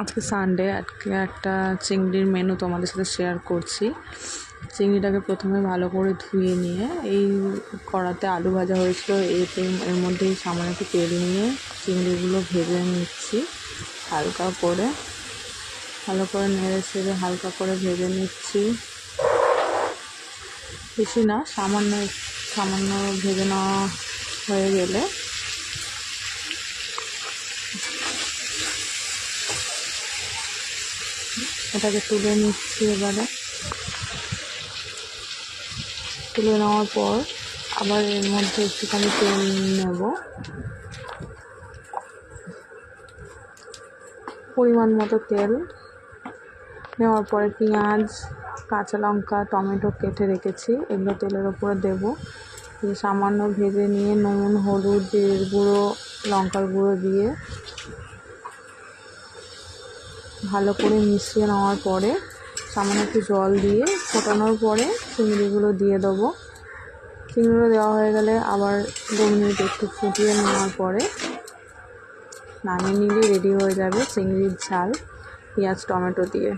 আজকে সানডে, আজকে একটা চিংড়ির মেনু তোমাদের সাথে শেয়ার করছি। চিংড়িটাকে প্রথমে ভালো করে ধুয়ে নিয়ে এই কড়াতে আলু ভাজা হয়েছিল, এর মধ্যেই সামান্য একটু তেল নিয়ে চিংড়িগুলো ভেজে নিচ্ছি হালকা করে, ভালো করে নেড়ে ছেড়ে হালকা করে ভেজে নিচ্ছি। বেশি না, সামান্য সামান্য ভেজে নেওয়া হয়ে গেলে এটাকে তুলে নিচ্ছি। এবারে তুলে নেওয়ার পর আবার এর মধ্যে একটুখানি তেল নেব, পরিমাণ মতো তেল নেওয়ার পরে পেঁয়াজ, কাঁচা লঙ্কা, টমেটো কেটে রেখেছি, এগুলো তেলের ওপরে দেবো। সামান্য ভেজে নিয়ে নুন, হলুদ, জিরের গুঁড়ো, লঙ্কার গুঁড়ো দিয়ে ভালো করে মিশিয়ে নেওয়ার পরে সামান্য একটু জল দিয়ে ফোটানোর পরে চিংড়িগুলো দিয়ে দেবো। চিংড়িগুলো দেওয়া হয়ে গেলে আবার 2 মিনিট একটু ফুটিয়ে নেওয়ার পরে নামিয়ে নিলে রেডি হয়ে যাবে চিংড়ির ঝাল পেঁয়াজ টমেটো দিয়ে।